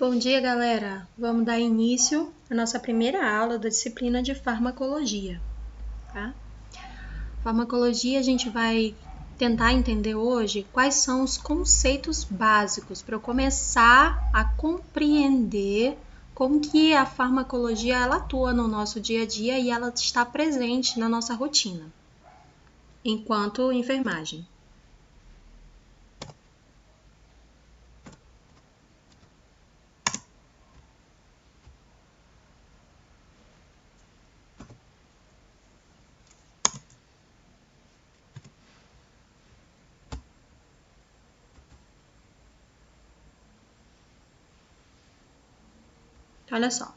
Bom dia, galera! Vamos dar início à nossa primeira aula da disciplina de farmacologia, tá? Farmacologia, a gente vai tentar entender hoje quais são os conceitos básicos para eu começar a compreender como que a farmacologia ela atua no nosso dia a dia e ela está presente na nossa rotina, enquanto enfermagem. Olha só,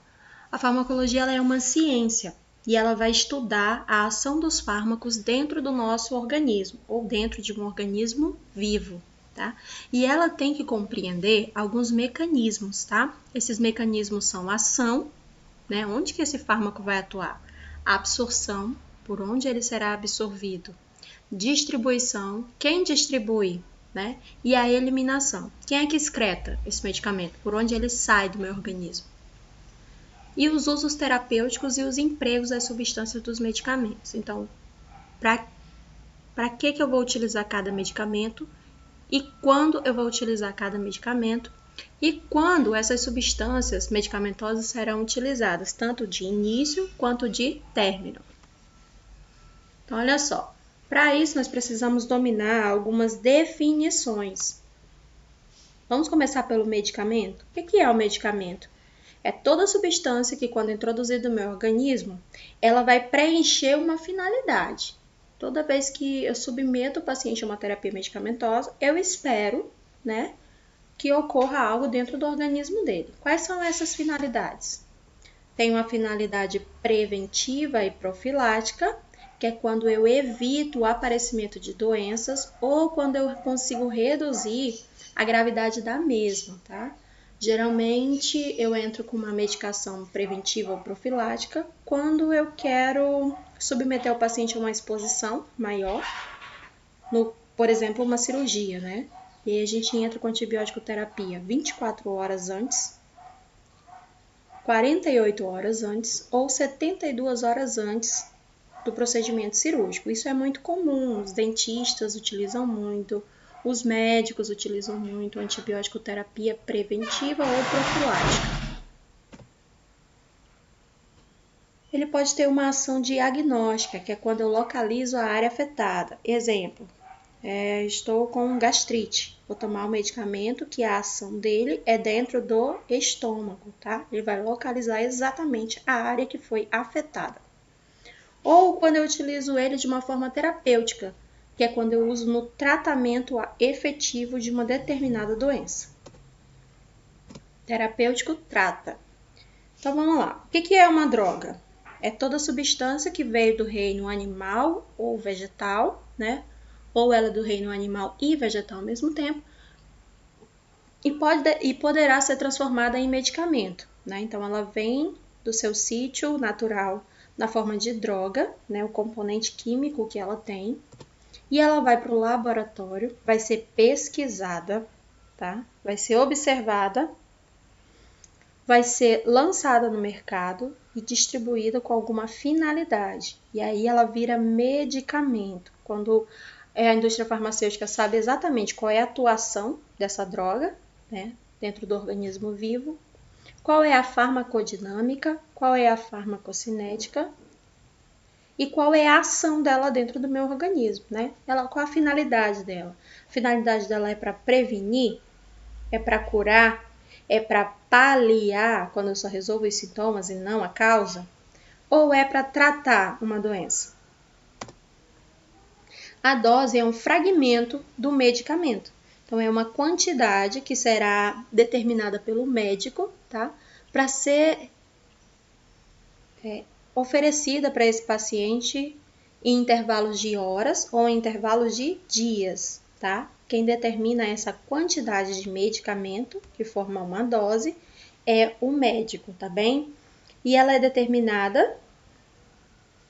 a farmacologia ela é uma ciência e ela vai estudar a ação dos fármacos dentro do nosso organismo ou dentro de um organismo vivo, tá? E ela tem que compreender alguns mecanismos, tá? Esses mecanismos são ação, né? Onde que esse fármaco vai atuar? A absorção, por onde ele será absorvido. Distribuição, quem distribui, né? E a eliminação, quem é que excreta esse medicamento? Por onde ele sai do meu organismo? E os usos terapêuticos e os empregos das substâncias dos medicamentos. Então, para que eu vou utilizar cada medicamento e quando eu vou utilizar cada medicamento e quando essas substâncias medicamentosas serão utilizadas, tanto de início quanto de término. Então, olha só, para isso nós precisamos dominar algumas definições. Vamos começar pelo medicamento? O que é o medicamento? É toda substância que, quando introduzida no meu organismo, ela vai preencher uma finalidade. Toda vez que eu submeto o paciente a uma terapia medicamentosa, eu espero, né, que ocorra algo dentro do organismo dele. Quais são essas finalidades? Tem uma finalidade preventiva e profilática, que é quando eu evito o aparecimento de doenças ou quando eu consigo reduzir a gravidade da mesma, tá? Geralmente, eu entro com uma medicação preventiva ou profilática quando eu quero submeter o paciente a uma exposição maior, por exemplo, uma cirurgia, né? E aí a gente entra com antibiótico terapia 24 horas antes, 48 horas antes ou 72 horas antes do procedimento cirúrgico. Isso é muito comum, os dentistas utilizam muito, os médicos utilizam muito antibiótico terapia preventiva ou profilática. Ele pode ter uma ação diagnóstica, que é quando eu localizo a área afetada. Exemplo, estou com gastrite, vou tomar um medicamento que a ação dele é dentro do estômago, tá? Ele vai localizar exatamente a área que foi afetada. Ou quando eu utilizo ele de uma forma terapêutica, que é quando eu uso no tratamento efetivo de uma determinada doença. Terapêutico trata. Então vamos lá. O que é uma droga? É toda substância que veio do reino animal ou vegetal, né? Ou ela é do reino animal e vegetal ao mesmo tempo, e poderá ser transformada em medicamento, né? Então ela vem do seu sítio natural na forma de droga, né, o componente químico que ela tem, e ela vai para o laboratório, vai ser pesquisada, tá? Vai ser observada, vai ser lançada no mercado e distribuída com alguma finalidade. E aí ela vira medicamento. Quando a indústria farmacêutica sabe exatamente qual é a atuação dessa droga, né, dentro do organismo vivo, qual é a farmacodinâmica, qual é a farmacocinética e qual é a ação dela dentro do meu organismo, né? Qual a finalidade dela? A finalidade dela é para prevenir? É para curar? É para paliar, quando eu só resolvo os sintomas e não a causa? Ou é para tratar uma doença? A dose é um fragmento do medicamento. Então, é uma quantidade que será determinada pelo médico, tá? Para ser oferecida para esse paciente em intervalos de horas ou em intervalos de dias, tá? Quem determina essa quantidade de medicamento, que forma uma dose, é o médico, tá bem? E ela é determinada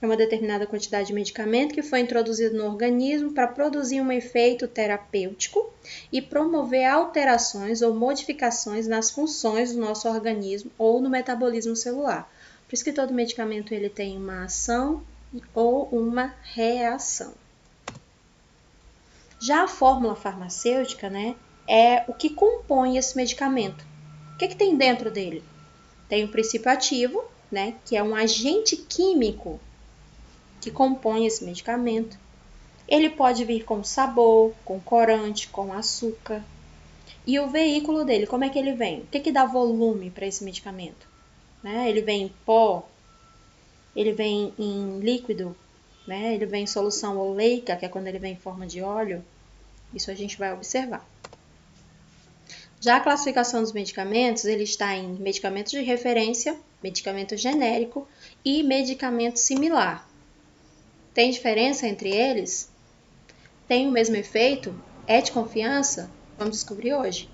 é uma determinada quantidade de medicamento que foi introduzido no organismo para produzir um efeito terapêutico e promover alterações ou modificações nas funções do nosso organismo ou no metabolismo celular. Por isso que todo medicamento ele tem uma ação ou uma reação. Já a fórmula farmacêutica, né, é o que compõe esse medicamento. O que tem dentro dele? Tem o princípio ativo, né, que é um agente químico que compõe esse medicamento. Ele pode vir com sabor, com corante, com açúcar. E o veículo dele, como é que ele vem? O que dá volume para esse medicamento? Né? Ele vem em pó, ele vem em líquido, né? Ele vem em solução oleica, que é quando ele vem em forma de óleo. Isso a gente vai observar. Já a classificação dos medicamentos, ele está em medicamento de referência, medicamento genérico e medicamento similar. Tem diferença entre eles? Tem o mesmo efeito? É de confiança? Vamos descobrir hoje.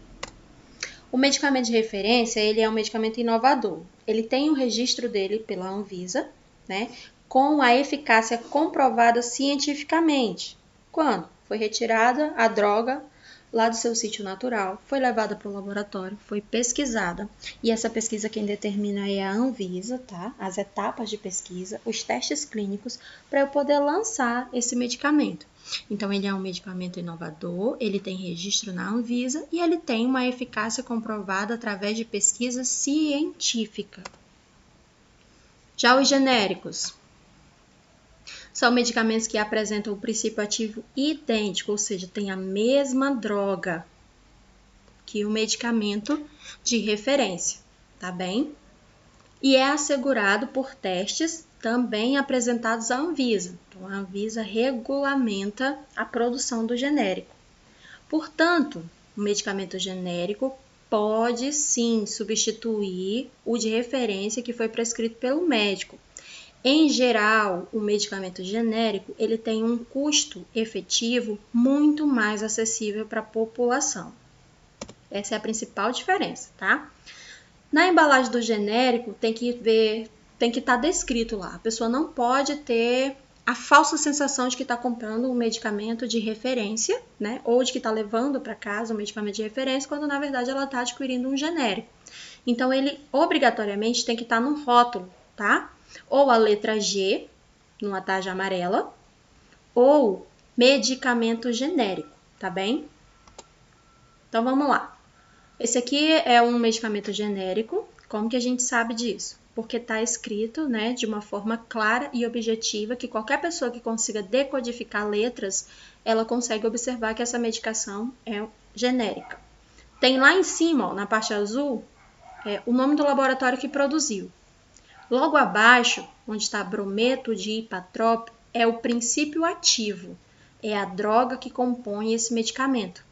O medicamento de referência, ele é um medicamento inovador. Ele tem o registro dele pela Anvisa, né, com a eficácia comprovada cientificamente. Quando? Foi retirada a droga lá do seu sítio natural, foi levada para o laboratório, foi pesquisada. E essa pesquisa quem determina é a Anvisa, tá? As etapas de pesquisa, os testes clínicos, para eu poder lançar esse medicamento. Então, ele é um medicamento inovador, ele tem registro na Anvisa e ele tem uma eficácia comprovada através de pesquisa científica. Já os genéricos são medicamentos que apresentam o princípio ativo idêntico, ou seja, tem a mesma droga que o medicamento de referência, tá bem? E é assegurado por testes também apresentados à Anvisa. Então, a Anvisa regulamenta a produção do genérico. Portanto, o medicamento genérico pode sim substituir o de referência que foi prescrito pelo médico. Em geral, o medicamento genérico ele tem um custo efetivo muito mais acessível para a população. Essa é a principal diferença, tá? Na embalagem do genérico tem que estar descrito lá. A pessoa não pode ter a falsa sensação de que está comprando um medicamento de referência, né? Ou de que está levando para casa um medicamento de referência, quando na verdade ela está adquirindo um genérico. Então, ele obrigatoriamente tem que estar no rótulo, tá? Ou a letra G, numa tarja amarela, ou medicamento genérico, tá bem? Então, vamos lá. Esse aqui é um medicamento genérico. Como que a gente sabe disso? Porque está escrito, né, de uma forma clara e objetiva, que qualquer pessoa que consiga decodificar letras, ela consegue observar que essa medicação é genérica. Tem lá em cima, ó, na parte azul, o nome do laboratório que produziu. Logo abaixo, onde está brometo de ipatrópio, é o princípio ativo, é a droga que compõe esse medicamento.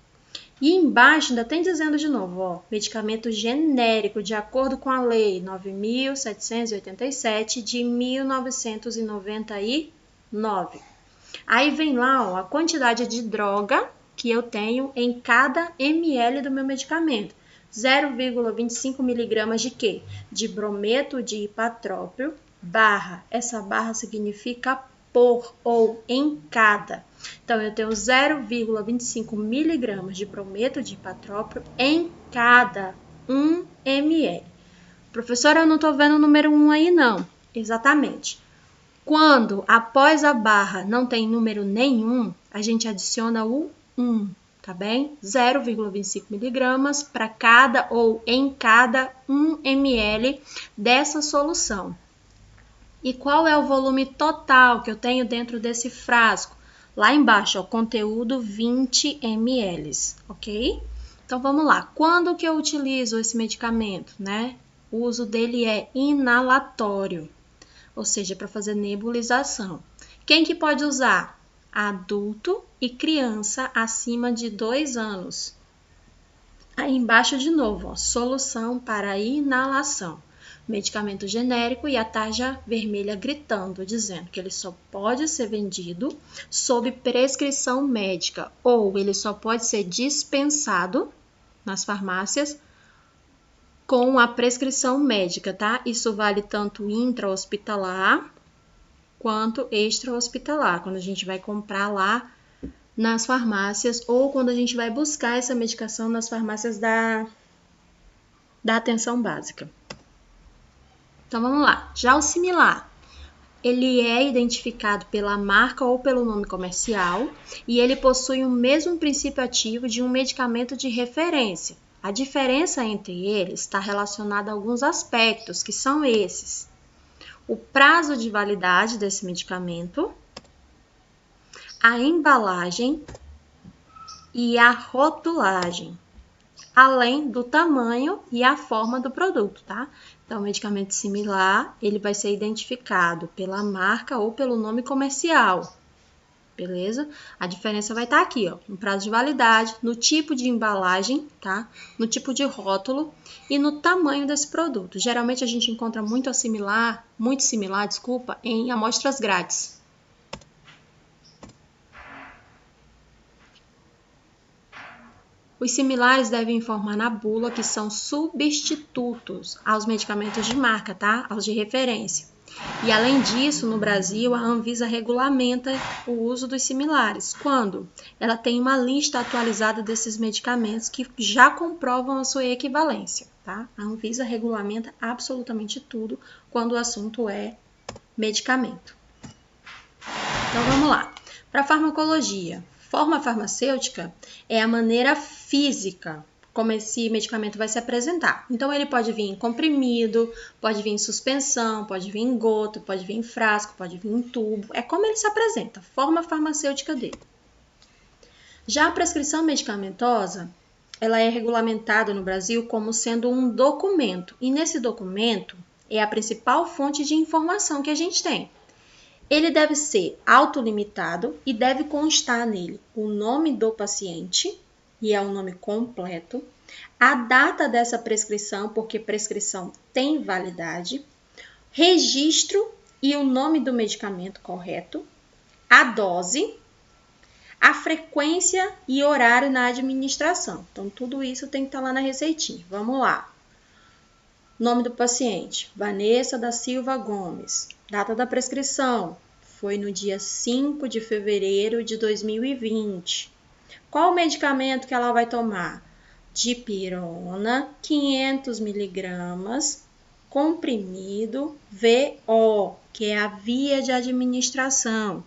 E embaixo ainda tem dizendo de novo, ó, medicamento genérico de acordo com a lei 9.787 de 1999. Aí vem lá, ó, a quantidade de droga que eu tenho em cada ml do meu medicamento. 0,25 miligramas de quê? De brometo de ipatrópio, barra. Essa barra significa por ou em cada. Então, eu tenho 0,25 miligramas de brometo de ipatrópio em cada 1 ml. Professora, eu não estou vendo o número 1 aí, não. Exatamente. Quando após a barra não tem número nenhum, a gente adiciona o 1. Tá bem? 0,25 miligramas para cada ou em cada 1 ml dessa solução. E qual é o volume total que eu tenho dentro desse frasco? Lá embaixo, o conteúdo 20 ml, ok? Então, vamos lá. Quando que eu utilizo esse medicamento, né? O uso dele é inalatório, ou seja, para fazer nebulização. Quem que pode usar? Adulto e criança acima de 2 anos. Aí embaixo de novo, ó, solução para inalação. Medicamento genérico e a tarja vermelha gritando, dizendo que ele só pode ser vendido sob prescrição médica ou ele só pode ser dispensado nas farmácias com a prescrição médica, tá? Isso vale tanto intra-hospitalar quanto extra-hospitalar, quando a gente vai comprar lá nas farmácias ou quando a gente vai buscar essa medicação nas farmácias da atenção básica. Então vamos lá. Já o similar, ele é identificado pela marca ou pelo nome comercial e ele possui o mesmo princípio ativo de um medicamento de referência. A diferença entre eles está relacionada a alguns aspectos, que são esses: o prazo de validade desse medicamento, a embalagem e a rotulagem, além do tamanho e a forma do produto, tá? Então, o medicamento similar, ele vai ser identificado pela marca ou pelo nome comercial, beleza? A diferença vai estar aqui, ó, no prazo de validade, no tipo de embalagem, tá? No tipo de rótulo e no tamanho desse produto. Geralmente, a gente encontra muito similar, em amostras grátis. Os similares devem informar na bula que são substitutos aos medicamentos de marca, tá? Aos de referência. E além disso, no Brasil, a Anvisa regulamenta o uso dos similares, quando ela tem uma lista atualizada desses medicamentos que já comprovam a sua equivalência, tá? A Anvisa regulamenta absolutamente tudo quando o assunto é medicamento. Então vamos lá. Para farmacologia, forma farmacêutica é a maneira física como esse medicamento vai se apresentar. Então, ele pode vir em comprimido, pode vir em suspensão, pode vir em gota, pode vir em frasco, pode vir em tubo. É como ele se apresenta, forma farmacêutica dele. Já a prescrição medicamentosa, ela é regulamentada no Brasil como sendo um documento. E nesse documento é a principal fonte de informação que a gente tem. Ele deve ser autolimitado e deve constar nele o nome do paciente, e é o nome completo, a data dessa prescrição, porque prescrição tem validade, registro e o nome do medicamento correto, a dose, a frequência e horário na administração. Então, tudo isso tem que estar lá na receitinha. Vamos lá. Nome do paciente, Vanessa da Silva Gomes. Data da prescrição, foi no dia 5 de fevereiro de 2020. Qual o medicamento que ela vai tomar? Dipirona, 500 miligramas, comprimido VO, que é a via de administração.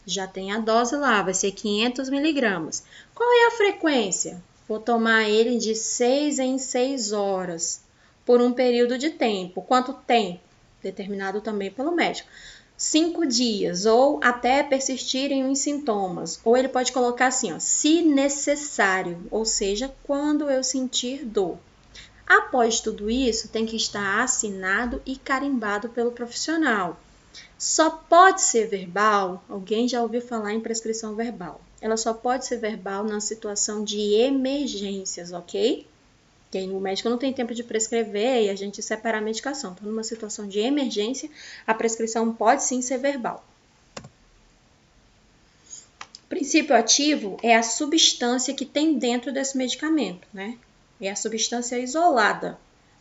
Já tem a dose lá, vai ser 500 miligramas. Qual é a frequência? Vou tomar ele de 6 em 6 horas, por um período de tempo. Quanto tempo? Determinado também pelo médico. 5 dias, ou até persistirem os sintomas. Ou ele pode colocar assim, ó, se necessário, ou seja, quando eu sentir dor. Após tudo isso, tem que estar assinado e carimbado pelo profissional. Só pode ser verbal, alguém já ouviu falar em prescrição verbal. Ela só pode ser verbal na situação de emergências, ok? Que o médico não tem tempo de prescrever e a gente separa a medicação. Então, numa situação de emergência, a prescrição pode sim ser verbal. O princípio ativo é a substância que tem dentro desse medicamento, né? É a substância isolada.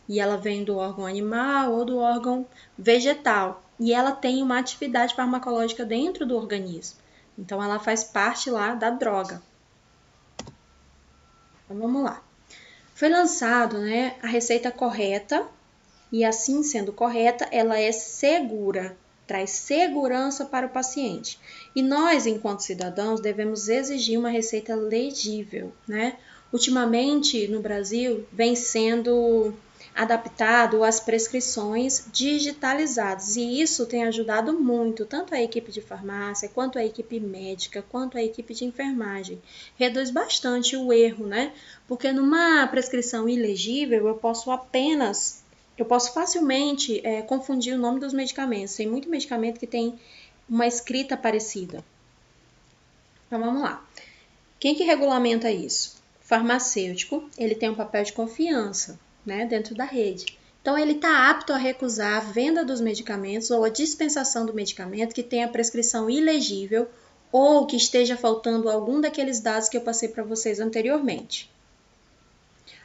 E ela vem do órgão animal ou do órgão vegetal. E ela tem uma atividade farmacológica dentro do organismo. Então, ela faz parte lá da droga. Então, vamos lá. Foi lançado, né, a receita correta e assim sendo correta, ela é segura, traz segurança para o paciente. E nós, enquanto cidadãos, devemos exigir uma receita legível, né? Ultimamente, no Brasil, vem sendo adaptado às prescrições digitalizadas e isso tem ajudado muito, tanto a equipe de farmácia, quanto a equipe médica, quanto a equipe de enfermagem. Reduz bastante o erro, né? Porque numa prescrição ilegível, eu posso facilmente confundir o nome dos medicamentos. Tem muito medicamento que tem uma escrita parecida. Então, vamos lá. Quem que regulamenta isso? O farmacêutico, ele tem um papel de confiança, né, dentro da rede. Então, ele está apto a recusar a venda dos medicamentos ou a dispensação do medicamento que tenha prescrição ilegível ou que esteja faltando algum daqueles dados que eu passei para vocês anteriormente.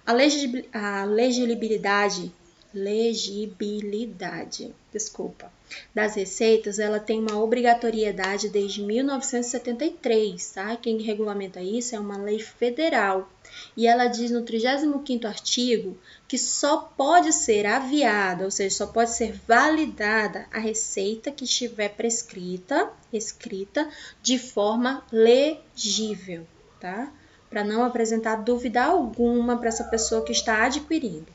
A legibilidade, das receitas, ela tem uma obrigatoriedade desde 1973, tá? Quem regulamenta isso é uma lei federal. E ela diz no 35º artigo que só pode ser aviada, ou seja, só pode ser validada a receita que estiver escrita de forma legível, tá? Para não apresentar dúvida alguma para essa pessoa que está adquirindo.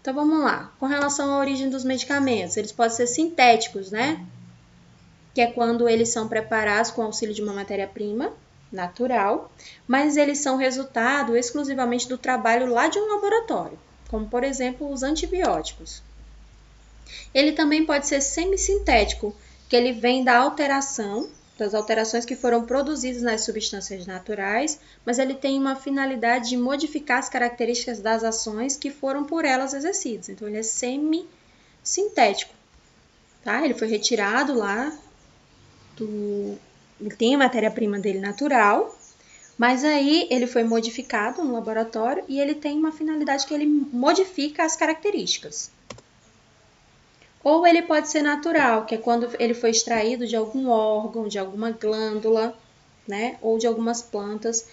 Então, vamos lá. Com relação à origem dos medicamentos, eles podem ser sintéticos, né? Que é quando eles são preparados com auxílio de uma matéria-prima natural, mas eles são resultado exclusivamente do trabalho lá de um laboratório, como, por exemplo, os antibióticos. Ele também pode ser semissintético, que ele vem das alterações que foram produzidas nas substâncias naturais, mas ele tem uma finalidade de modificar as características das ações que foram por elas exercidas. Então, ele é semissintético, tá? Ele foi retirado lá Ele tem a matéria-prima dele natural, mas aí ele foi modificado no laboratório e ele tem uma finalidade que ele modifica as características. Ou ele pode ser natural, que é quando ele foi extraído de algum órgão, de alguma glândula, né? Ou de algumas plantas,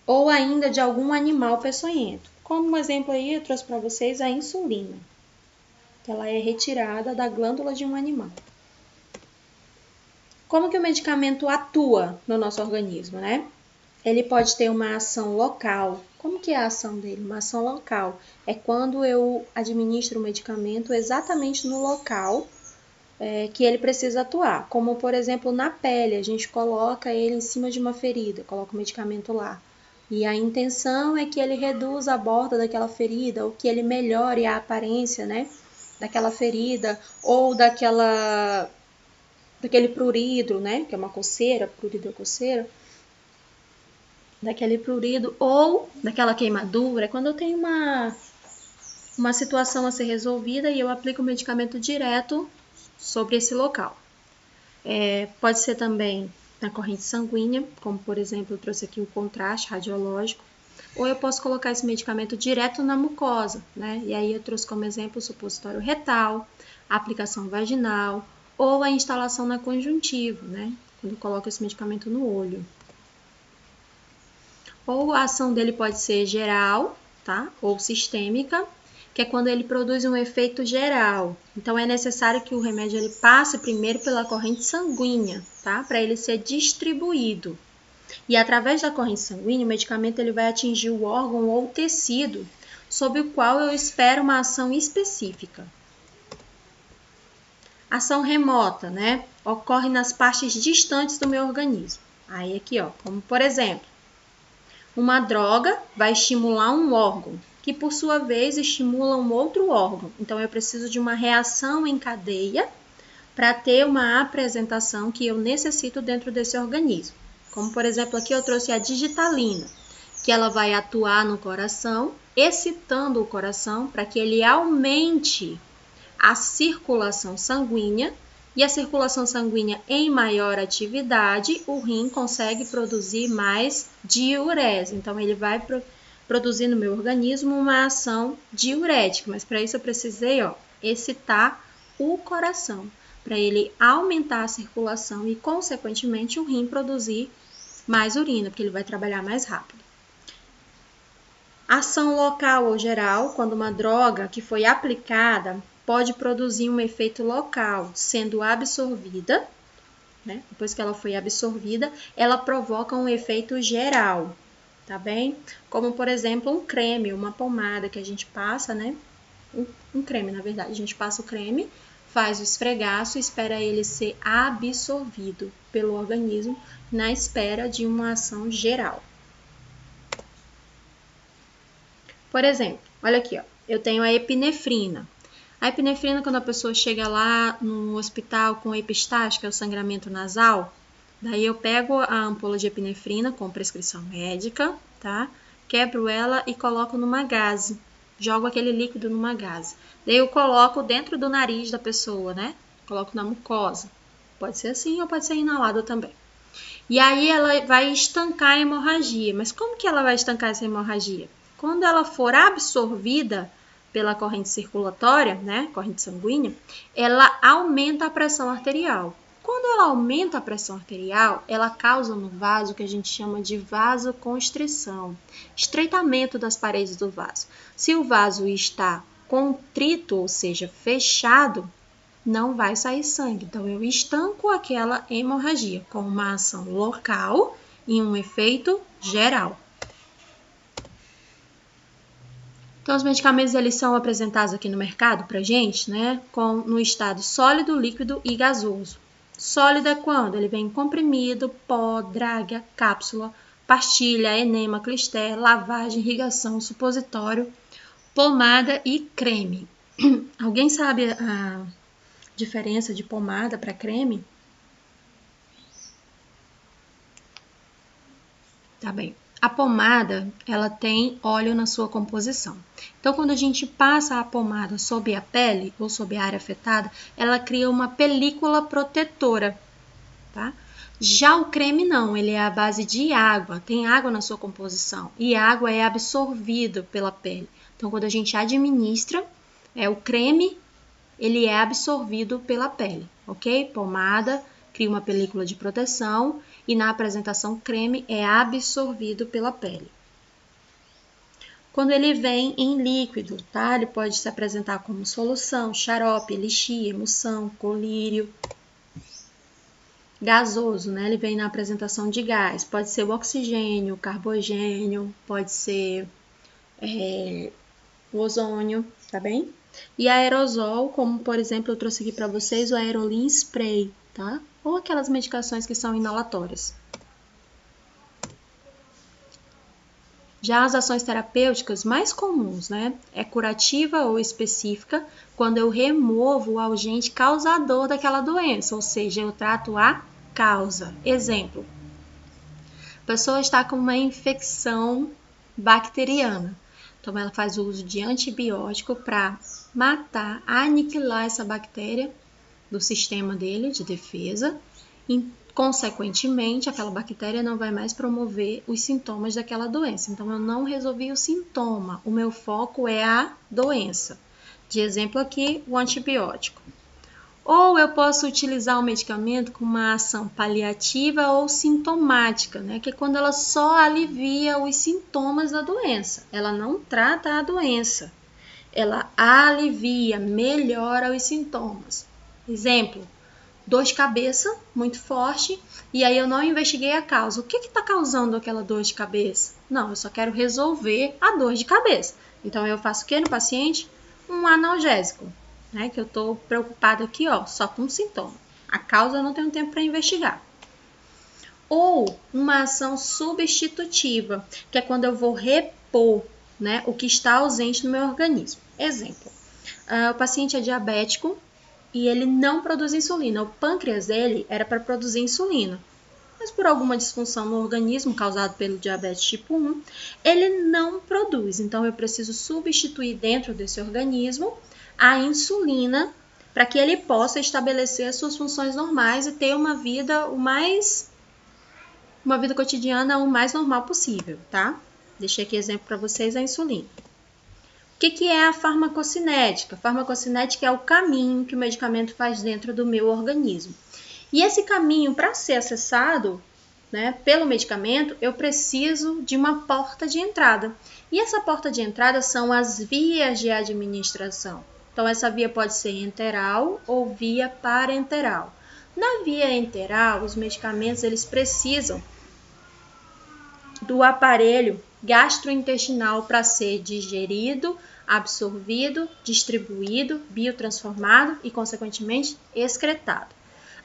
ou ainda de algum animal peçonhento. Como um exemplo aí, eu trouxe para vocês a insulina, que ela é retirada da glândula de um animal. Como que o medicamento atua no nosso organismo, né? Ele pode ter uma ação local. Como que é a ação dele? Uma ação local é quando eu administro o medicamento exatamente no local que ele precisa atuar. Como, por exemplo, na pele, a gente coloca ele em cima de uma ferida, coloca o medicamento lá. E a intenção é que ele reduza a borda daquela ferida, ou que ele melhore a aparência, né, daquela ferida, ou daquele prurido, né, que é uma coceira, prurido é coceira, daquele prurido ou daquela queimadura, é quando eu tenho uma situação a ser resolvida e eu aplico o medicamento direto sobre esse local. Pode ser também na corrente sanguínea, como por exemplo eu trouxe aqui o contraste radiológico, ou eu posso colocar esse medicamento direto na mucosa, né? E aí eu trouxe como exemplo o supositório retal, a aplicação vaginal ou a instalação na conjuntiva, né? Quando eu coloco esse medicamento no olho. Ou a ação dele pode ser geral, tá? Ou sistêmica, que é quando ele produz um efeito geral. Então, é necessário que o remédio ele passe primeiro pela corrente sanguínea, tá? Para ele ser distribuído. E através da corrente sanguínea, o medicamento ele vai atingir o órgão ou tecido sobre o qual eu espero uma ação específica. Ação remota, né? Ocorre nas partes distantes do meu organismo. Aí aqui, ó, como por exemplo, uma droga vai estimular um órgão, que por sua vez estimula um outro órgão. Então, eu preciso de uma reação em cadeia para ter uma apresentação que eu necessito dentro desse organismo. Como, por exemplo, aqui eu trouxe a digitalina, que ela vai atuar no coração, excitando o coração para que ele aumente a circulação sanguínea. E a circulação sanguínea em maior atividade, o rim consegue produzir mais diurese. Então, ele vai produzir no meu organismo uma ação diurética. Mas para isso eu precisei excitar o coração, para ele aumentar a circulação e, consequentemente, o rim produzir mais urina, porque ele vai trabalhar mais rápido. Ação local ou geral, quando uma droga que foi aplicada pode produzir um efeito local, sendo absorvida, né? Depois que ela foi absorvida, ela provoca um efeito geral, tá bem? Como, por exemplo, um creme, uma pomada que a gente passa, né? Um creme, na verdade. A gente passa o creme, faz o esfregaço e espera ele ser absorvido pelo organismo na espera de uma ação geral. Por exemplo, olha aqui, ó, eu tenho a epinefrina. A epinefrina, quando a pessoa chega lá no hospital com epistaxe, que é o sangramento nasal, daí eu pego a ampola de epinefrina com prescrição médica, tá? Quebro ela e coloco numa gaze. Jogo aquele líquido numa gaze. Daí eu coloco dentro do nariz da pessoa, né? Coloco na mucosa. Pode ser assim ou pode ser inalada também. E aí ela vai estancar a hemorragia. Mas como que ela vai estancar essa hemorragia? Quando ela for absorvida pela corrente circulatória, né, corrente sanguínea, ela aumenta a pressão arterial. Quando ela aumenta a pressão arterial, ela causa no vaso o que a gente chama de vasoconstrição, estreitamento das paredes do vaso. Se o vaso está contrito, ou seja, fechado, não vai sair sangue. Então, eu estanco aquela hemorragia com uma ação local e um efeito geral. Então, os medicamentos eles são apresentados aqui no mercado para gente, né, no estado sólido, líquido e gasoso. Sólido é quando ele vem comprimido, pó, draga, cápsula, pastilha, enema, clister, lavagem, irrigação, supositório, pomada e creme. Alguém sabe a diferença de pomada para creme? Tá bem. A pomada, ela tem óleo na sua composição. Então, quando a gente passa a pomada sobre a pele ou sobre a área afetada, ela cria uma película protetora, tá? Já o creme não, ele é à base de água, tem água na sua composição e a água é absorvida pela pele. Então, quando a gente administra, o creme, ele é absorvido pela pele, ok? Pomada cria uma película de proteção e na apresentação creme é absorvido pela pele. Quando ele vem em líquido, tá? Ele pode se apresentar como solução, xarope, elixir, emulsão, colírio. Gasoso, né? Ele vem na apresentação de gás. Pode ser o oxigênio, o carbogênio, pode ser o ozônio, tá bem? E aerosol, como por exemplo eu trouxe aqui para vocês o Aerolin Spray, tá? Ou aquelas medicações que são inalatórias. Já as ações terapêuticas mais comuns, né? É curativa ou específica, quando eu removo o agente causador daquela doença, ou seja, eu trato a causa. Exemplo, a pessoa está com uma infecção bacteriana. Então, ela faz uso de antibiótico para matar, aniquilar essa bactéria do sistema dele de defesa e, consequentemente, aquela bactéria não vai mais promover os sintomas daquela doença. Então, eu não resolvi o sintoma, o meu foco é a doença. De exemplo aqui, o antibiótico. Ou eu posso utilizar o medicamento com uma ação paliativa ou sintomática, né? Que é quando ela só alivia os sintomas da doença. Ela não trata a doença. Ela alivia, melhora os sintomas. Exemplo, dor de cabeça muito forte e aí eu não investiguei a causa. O que está causando aquela dor de cabeça? Não, eu só quero resolver a dor de cabeça. Então, eu faço o que no paciente? Um analgésico. Né, que eu estou preocupada aqui, ó, só com sintoma. A causa eu não tenho tempo para investigar. Ou uma ação substitutiva, que é quando eu vou repor, né, o que está ausente no meu organismo. Exemplo, o paciente é diabético e ele não produz insulina. O pâncreas dele era para produzir insulina. Mas por alguma disfunção no organismo causado pelo diabetes tipo 1, ele não produz. Então, eu preciso substituir dentro desse organismo a insulina para que ele possa estabelecer as suas funções normais e ter uma vida cotidiana o mais normal possível, tá? Deixei aqui exemplo para vocês a insulina. O que é a farmacocinética? A farmacocinética é o caminho que o medicamento faz dentro do meu organismo. E esse caminho, para ser acessado, né, pelo medicamento, eu preciso de uma porta de entrada. E essa porta de entrada são as vias de administração. Então, essa via pode ser enteral ou via parenteral. Na via enteral, os medicamentos eles precisam do aparelho gastrointestinal para ser digerido, absorvido, distribuído, biotransformado e, consequentemente, excretado.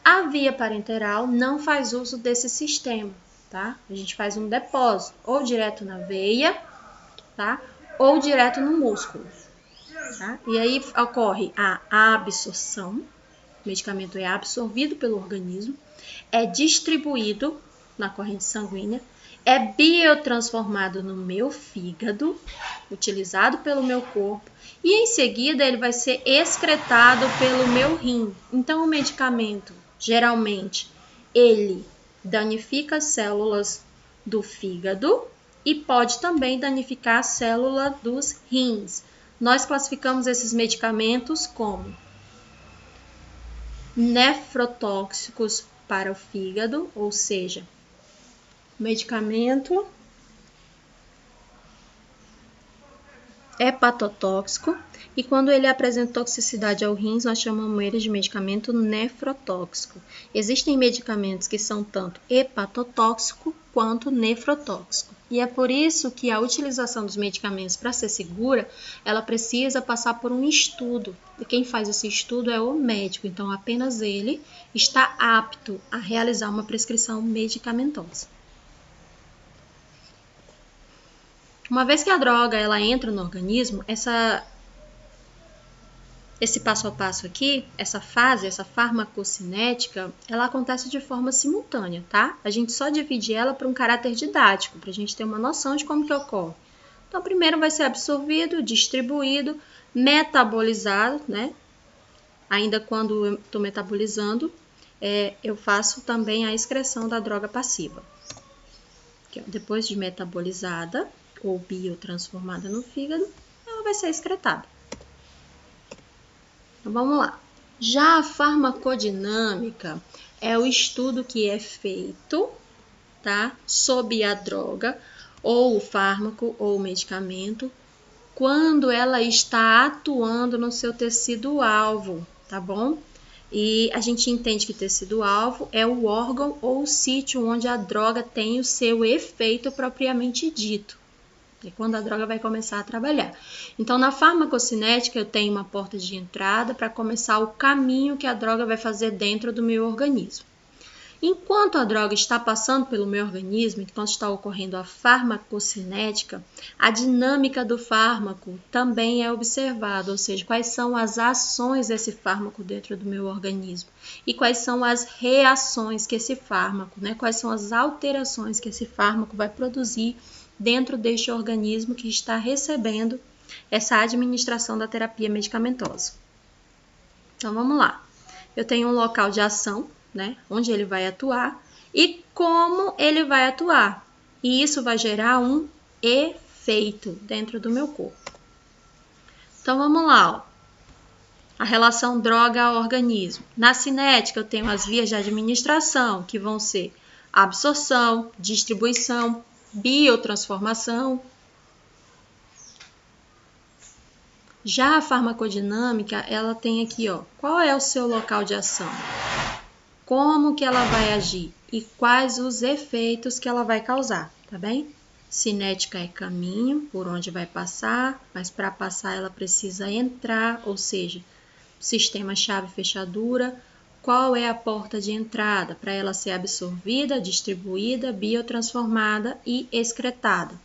A via parenteral não faz uso desse sistema, tá? A gente faz um depósito ou direto na veia, tá? Ou direto no músculo. Tá? E aí ocorre a absorção, o medicamento é absorvido pelo organismo, é distribuído na corrente sanguínea, é biotransformado no meu fígado, utilizado pelo meu corpo, e em seguida ele vai ser excretado pelo meu rim. Então o medicamento, geralmente, ele danifica células do fígado e pode também danificar a célula dos rins. Nós classificamos esses medicamentos como nefrotóxicos para o fígado, ou seja, medicamento hepatotóxico, e quando ele apresenta toxicidade ao rins, nós chamamos ele de medicamento nefrotóxico. Existem medicamentos que são tanto hepatotóxico quanto nefrotóxico. E é por isso que a utilização dos medicamentos, para ser segura, ela precisa passar por um estudo. E quem faz esse estudo é o médico, então apenas ele está apto a realizar uma prescrição medicamentosa. Uma vez que a droga ela entra no organismo, esse passo a passo aqui, essa fase, essa farmacocinética, ela acontece de forma simultânea, tá? A gente só divide ela para um caráter didático, para a gente ter uma noção de como que ocorre. Então, primeiro vai ser absorvido, distribuído, metabolizado, né? Ainda quando eu estou metabolizando, eu faço também a excreção da droga passiva. Aqui, ó, depois de metabolizada, ou biotransformada no fígado, ela vai ser excretada. Então, vamos lá. Já a farmacodinâmica é o estudo que é feito, tá, sob a droga, ou o fármaco, ou o medicamento, quando ela está atuando no seu tecido-alvo, tá bom? E a gente entende que tecido-alvo é o órgão ou o sítio onde a droga tem o seu efeito propriamente dito. É quando a droga vai começar a trabalhar. Então, na farmacocinética, eu tenho uma porta de entrada para começar o caminho que a droga vai fazer dentro do meu organismo. Enquanto a droga está passando pelo meu organismo, enquanto está ocorrendo a farmacocinética, a dinâmica do fármaco também é observada, ou seja, quais são as ações desse fármaco dentro do meu organismo e quais são as reações que esse fármaco, né, quais são as alterações que esse fármaco vai produzir dentro deste organismo que está recebendo essa administração da terapia medicamentosa. Então, vamos lá. Eu tenho um local de ação, né, onde ele vai atuar e como ele vai atuar. E isso vai gerar um efeito dentro do meu corpo. Então, vamos lá, ó. A relação droga-organismo. Na cinética, eu tenho as vias de administração, que vão ser absorção, distribuição, biotransformação. Já a farmacodinâmica, ela tem aqui, ó, qual é o seu local de ação? Como que ela vai agir e quais os efeitos que ela vai causar, tá bem? Cinética é caminho, por onde vai passar, mas para passar ela precisa entrar, ou seja, sistema chave-fechadura, qual é a porta de entrada para ela ser absorvida, distribuída, biotransformada e excretada.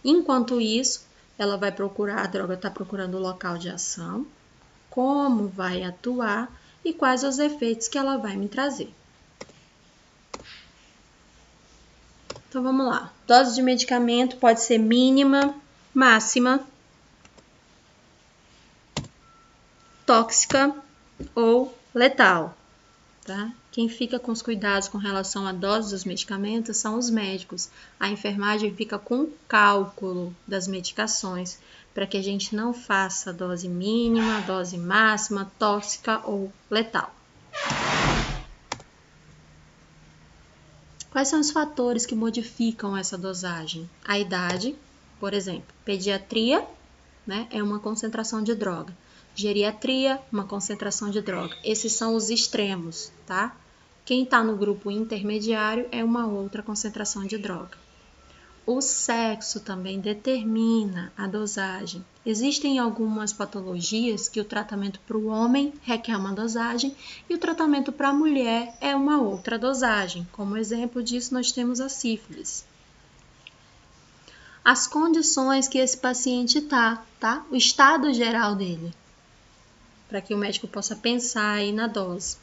Enquanto isso, ela vai procurar, a droga está procurando o local de ação, como vai atuar e quais os efeitos que ela vai me trazer. Então, vamos lá. Dose de medicamento pode ser mínima, máxima, tóxica ou letal, tá? Quem fica com os cuidados com relação à dose dos medicamentos são os médicos. A enfermagem fica com o cálculo das medicações, para que a gente não faça dose mínima, dose máxima, tóxica ou letal. Quais são os fatores que modificam essa dosagem? A idade, por exemplo, pediatria, né, é uma concentração de droga. Geriatria, uma concentração de droga. Esses são os extremos, tá? Quem está no grupo intermediário é uma outra concentração de droga. O sexo também determina a dosagem. Existem algumas patologias que o tratamento para o homem requer uma dosagem e o tratamento para a mulher é uma outra dosagem. Como exemplo disso, nós temos a sífilis. As condições que esse paciente está, tá? O estado geral dele, para que o médico possa pensar aí na dose.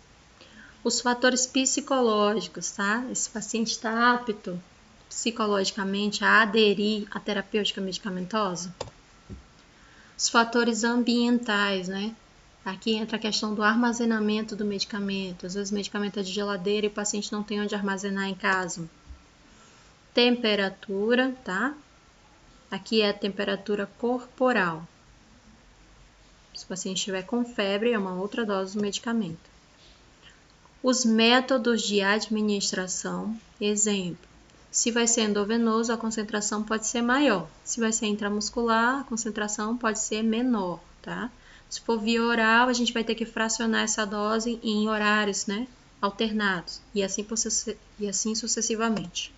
Os fatores psicológicos, tá? Esse paciente está apto psicologicamente a aderir à terapêutica medicamentosa. Os fatores ambientais, né? Aqui entra a questão do armazenamento do medicamento. Às vezes o medicamento é de geladeira e o paciente não tem onde armazenar em casa. Temperatura, tá? Aqui é a temperatura corporal. Se o paciente estiver com febre, é uma outra dose do medicamento. Os métodos de administração, exemplo, se vai ser endovenoso, a concentração pode ser maior. Se vai ser intramuscular, a concentração pode ser menor, tá? Se for via oral, a gente vai ter que fracionar essa dose em horários, né, alternados, e assim sucessivamente.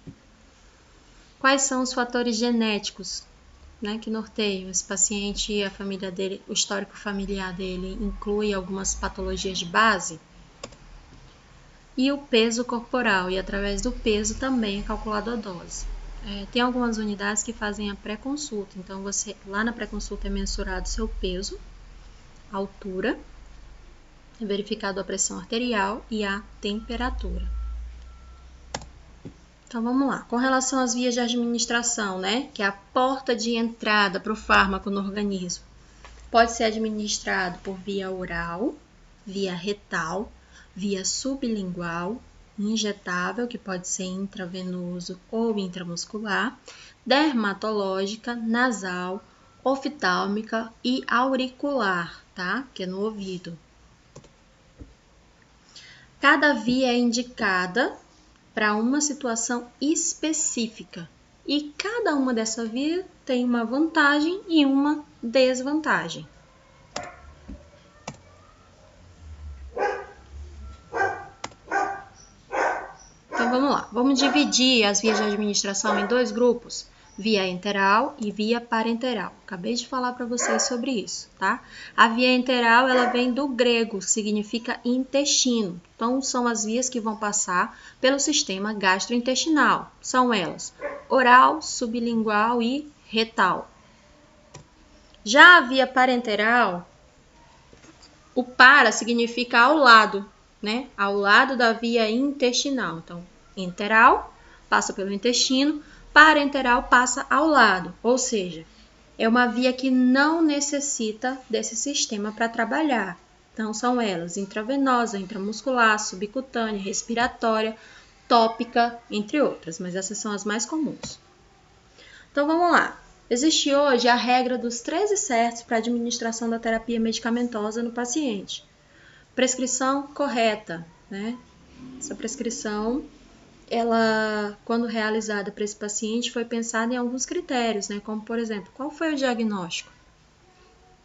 Quais são os fatores genéticos, né, que norteiam esse paciente e a família dele? O histórico familiar dele inclui algumas patologias de base? E o peso corporal, e através do peso também é calculado a dose. Tem algumas unidades que fazem a pré-consulta, então você lá na pré-consulta é mensurado seu peso, a altura, é verificado a pressão arterial e a temperatura. Então vamos lá, com relação às vias de administração, né, que é a porta de entrada para o fármaco no organismo, pode ser administrado por via oral, via retal, via sublingual, injetável, que pode ser intravenoso ou intramuscular, dermatológica, nasal, oftálmica e auricular, tá? Que é no ouvido. Cada via é indicada para uma situação específica e cada uma dessa via tem uma vantagem e uma desvantagem. Então vamos lá, vamos dividir as vias de administração em dois grupos, via enteral e via parenteral. Acabei de falar para vocês sobre isso, tá? A via enteral, ela vem do grego, significa intestino. Então são as vias que vão passar pelo sistema gastrointestinal. São elas: oral, sublingual e retal. Já a via parenteral, o para significa ao lado, né? Ao lado da via intestinal. Então, enteral passa pelo intestino, parenteral passa ao lado, ou seja, é uma via que não necessita desse sistema para trabalhar. Então, são elas intravenosa, intramuscular, subcutânea, respiratória, tópica, entre outras, mas essas são as mais comuns. Então, vamos lá. Existe hoje a regra dos 13 certos para a administração da terapia medicamentosa no paciente. Prescrição correta, né? Essa prescrição, ela, quando realizada para esse paciente, foi pensada em alguns critérios, né? Como, por exemplo, qual foi o diagnóstico?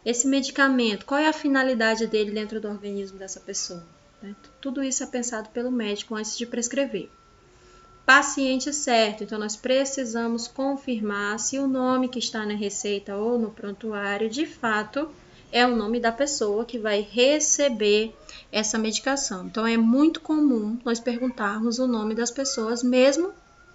Esse medicamento, qual é a finalidade dele dentro do organismo dessa pessoa? Né? Tudo isso é pensado pelo médico antes de prescrever. Paciente certo, então nós precisamos confirmar se o nome que está na receita ou no prontuário, de fato, é o nome da pessoa que vai receber essa medicação. Então, é muito comum nós perguntarmos o nome das pessoas, mesmo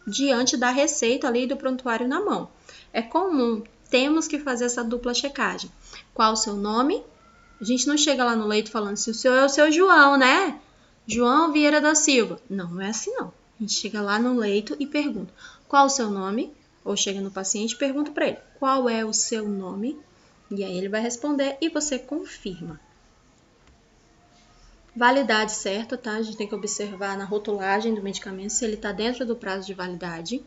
diante da receita ali do prontuário na mão. É comum, temos que fazer essa dupla checagem. Qual o seu nome? A gente não chega lá no leito falando se o seu é o seu João, né? João Vieira da Silva. Não é assim, não. A gente chega lá no leito e pergunta, qual o seu nome? Ou chega no paciente e pergunta para ele, qual é o seu nome? E aí ele vai responder e você confirma. Validade certa, tá? A gente tem que observar na rotulagem do medicamento se ele está dentro do prazo de validade.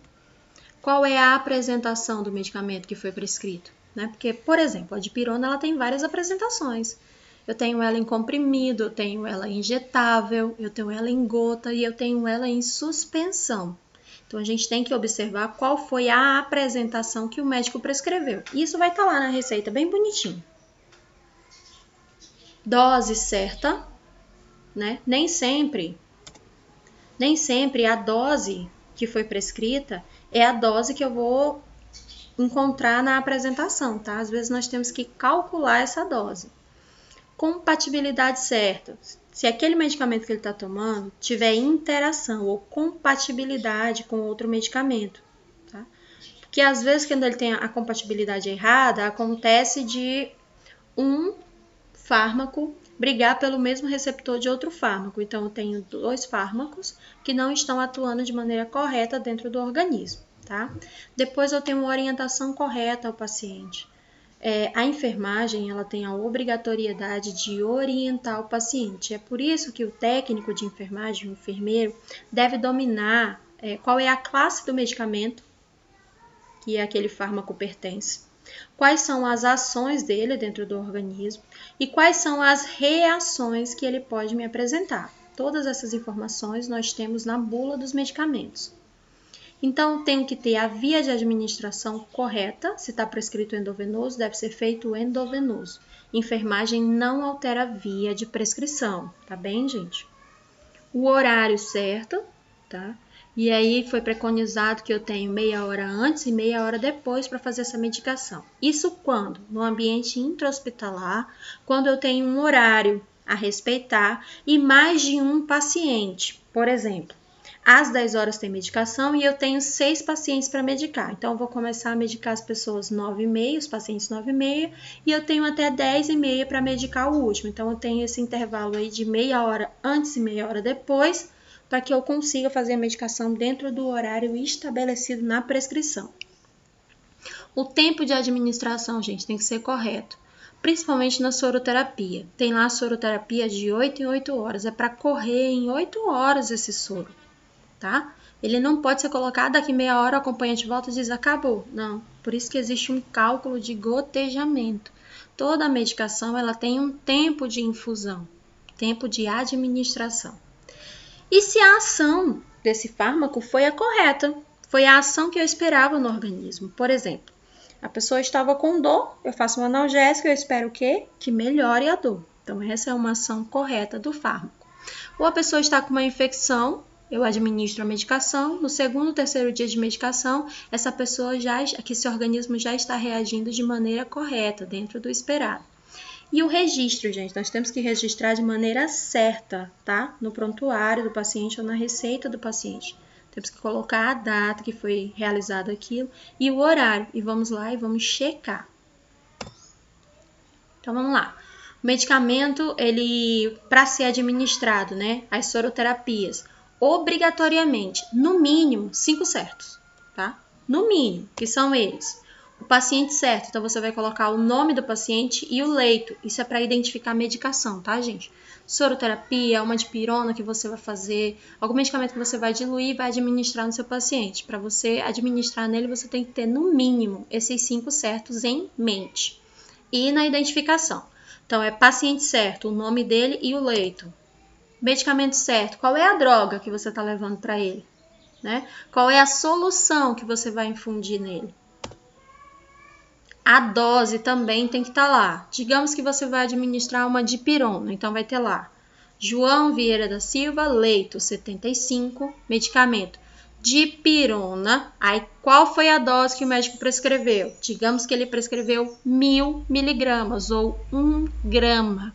Qual é a apresentação do medicamento que foi prescrito, né? Porque, por exemplo, a dipirona, ela tem várias apresentações. Eu tenho ela em comprimido, eu tenho ela injetável, eu tenho ela em gota e eu tenho ela em suspensão. Então, a gente tem que observar qual foi a apresentação que o médico prescreveu. Isso vai estar lá na receita, bem bonitinho. Dose certa, né? Nem sempre a dose que foi prescrita é a dose que eu vou encontrar na apresentação, tá? Às vezes nós temos que calcular essa dose. Compatibilidade certa. Se aquele medicamento que ele está tomando tiver interação ou compatibilidade com outro medicamento, tá? Porque às vezes quando ele tem a compatibilidade errada, acontece de um fármaco brigar pelo mesmo receptor de outro fármaco. Então, eu tenho 2 fármacos que não estão atuando de maneira correta dentro do organismo, tá? Depois, eu tenho uma orientação correta ao paciente. A enfermagem, ela tem a obrigatoriedade de orientar o paciente. É por isso que o técnico de enfermagem, o enfermeiro, deve dominar qual é a classe do medicamento que aquele fármaco pertence. quais são as ações dele dentro do organismo e quais são as reações que ele pode me apresentar. Todas essas informações nós temos na bula dos medicamentos. Então, tenho que ter a via de administração correta. Se está prescrito endovenoso, deve ser feito endovenoso. Enfermagem não altera a via de prescrição, tá bem, gente? O horário certo, tá? E aí foi preconizado que eu tenho meia hora antes e meia hora depois para fazer essa medicação. Isso quando? No ambiente intra-hospitalar, quando eu tenho um horário a respeitar e mais de um paciente. Por exemplo, às 10 horas tem medicação e eu tenho 6 pacientes para medicar. Então, eu vou começar a medicar as pessoas 9h30, os pacientes 9h30, e eu tenho até 10h30 para medicar o último. Então, eu tenho esse intervalo aí de meia hora antes e meia hora depois, para que eu consiga fazer a medicação dentro do horário estabelecido na prescrição. O tempo de administração, gente, tem que ser correto. Principalmente na soroterapia. Tem lá a soroterapia de 8 em 8 horas. É para correr em 8 horas esse soro. Tá? Ele não pode ser colocado daqui meia hora, o acompanhante volta e diz acabou. Não, por isso que existe um cálculo de gotejamento. Toda a medicação ela tem um tempo de infusão, tempo de administração. E se a ação desse fármaco foi a correta, foi a ação que eu esperava no organismo. Por exemplo, a pessoa estava com dor, eu faço um analgésico, eu espero o quê? Que melhore a dor. Então essa é uma ação correta do fármaco. Ou a pessoa está com uma infecção, eu administro a medicação, no segundo, terceiro dia de medicação, essa pessoa esse organismo já está reagindo de maneira correta, dentro do esperado. E o registro, gente, nós temos que registrar de maneira certa, tá? No prontuário do paciente ou na receita do paciente. Temos que colocar a data que foi realizado aquilo e o horário. E vamos lá e vamos checar. Então, vamos lá. O medicamento, ele, para ser administrado, né? As soroterapias, obrigatoriamente, no mínimo, 5 certos, tá? No mínimo, que são eles. O paciente certo, então você vai colocar o nome do paciente e o leito. Isso é para identificar a medicação, tá, gente? Soroterapia, uma dipirona que você vai fazer, algum medicamento que você vai diluir e vai administrar no seu paciente. Para você administrar nele, você tem que ter, no mínimo, esses 5 certos em mente. E na identificação. Então, é paciente certo, o nome dele e o leito. Medicamento certo, qual é a droga que você está levando para ele? Né? Qual é a solução que você vai infundir nele? A dose também tem que estar lá. Digamos que você vai administrar uma dipirona, então vai ter lá João Vieira da Silva, leito 75, medicamento dipirona. Aí qual foi a dose que o médico prescreveu? Digamos que ele prescreveu 1000 miligramas ou 1 grama.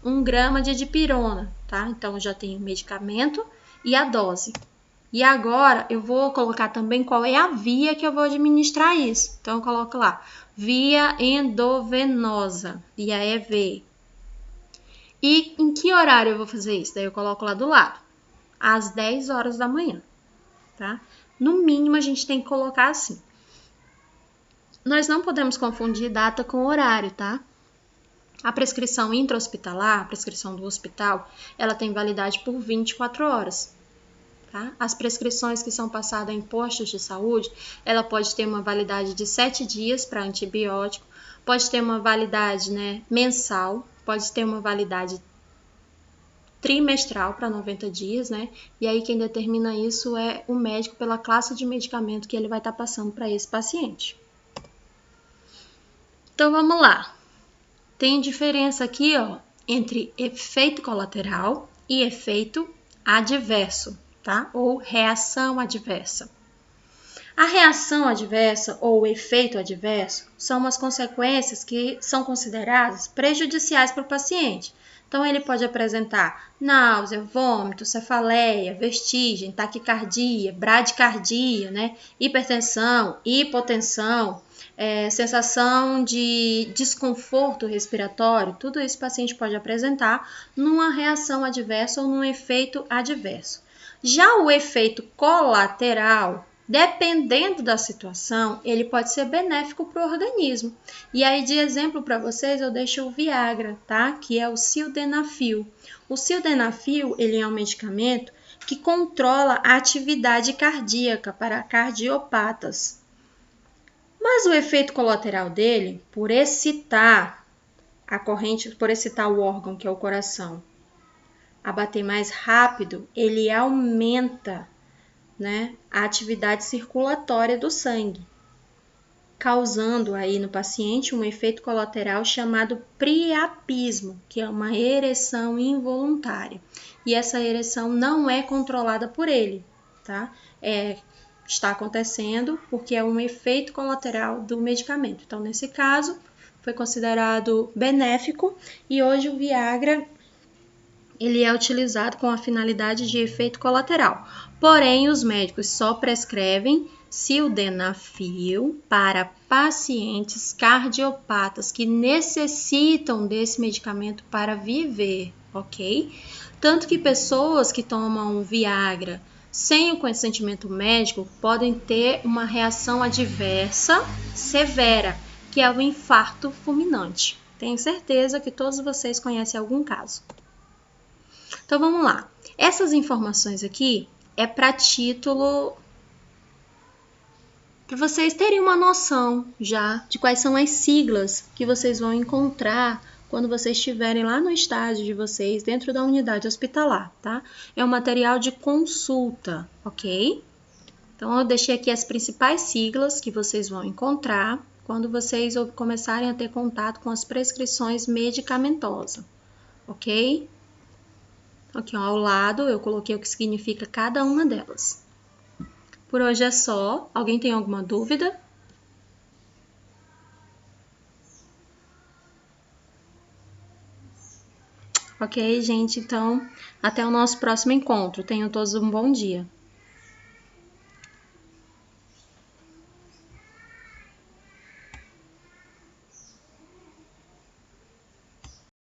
1 grama de dipirona, tá? Então eu já tenho o medicamento e a dose. E agora eu vou colocar também qual é a via que eu vou administrar isso. Então eu coloco lá, via endovenosa, via EV. E em que horário eu vou fazer isso? Daí eu coloco lá do lado, às 10 horas da manhã, tá? No mínimo a gente tem que colocar assim. Nós não podemos confundir data com horário, tá? A prescrição intra-hospitalar, a prescrição do hospital, ela tem validade por 24 horas. Tá? As prescrições que são passadas em postos de saúde, ela pode ter uma validade de 7 dias para antibiótico, pode ter uma validade, né, mensal, pode ter uma validade trimestral para 90 dias, né? E aí quem determina isso é o médico pela classe de medicamento que ele vai estar passando para esse paciente. Então vamos lá. Tem diferença aqui, ó, entre efeito colateral e efeito adverso. Tá? Ou reação adversa. A reação adversa ou o efeito adverso são umas consequências que são consideradas prejudiciais para o paciente. Então, ele pode apresentar náusea, vômito, cefaleia, vertigem, taquicardia, bradicardia, né? Hipertensão, hipotensão, sensação de desconforto respiratório. Tudo isso o paciente pode apresentar numa reação adversa ou num efeito adverso. Já o efeito colateral, dependendo da situação, ele pode ser benéfico para o organismo. E aí, de exemplo para vocês, eu deixo o Viagra, tá? Que é o sildenafil. O sildenafil, ele é um medicamento que controla a atividade cardíaca para cardiopatas. Mas o efeito colateral dele, por excitar a corrente, por excitar o órgão, que é o coração, a bater mais rápido, ele aumenta, né, a atividade circulatória do sangue, causando aí no paciente um efeito colateral chamado priapismo, que é uma ereção involuntária. E essa ereção não é controlada por ele, tá? Está acontecendo porque é um efeito colateral do medicamento. Então, nesse caso, foi considerado benéfico e hoje o Viagra ele é utilizado com a finalidade de efeito colateral. Porém, os médicos só prescrevem sildenafil para pacientes cardiopatas que necessitam desse medicamento para viver, ok? Tanto que pessoas que tomam Viagra sem o consentimento médico podem ter uma reação adversa severa, que é o infarto fulminante. Tenho certeza que todos vocês conhecem algum caso. Então vamos lá. Essas informações aqui é para título, para vocês terem uma noção já de quais são as siglas que vocês vão encontrar quando vocês estiverem lá no estágio de vocês dentro da unidade hospitalar, tá? É um material de consulta, ok? Então eu deixei aqui as principais siglas que vocês vão encontrar quando vocês começarem a ter contato com as prescrições medicamentosas, ok? Aqui ó, ao lado eu coloquei o que significa cada uma delas. Por hoje é só. Alguém tem alguma dúvida? Ok, gente, então até o nosso próximo encontro. Tenham todos um bom dia.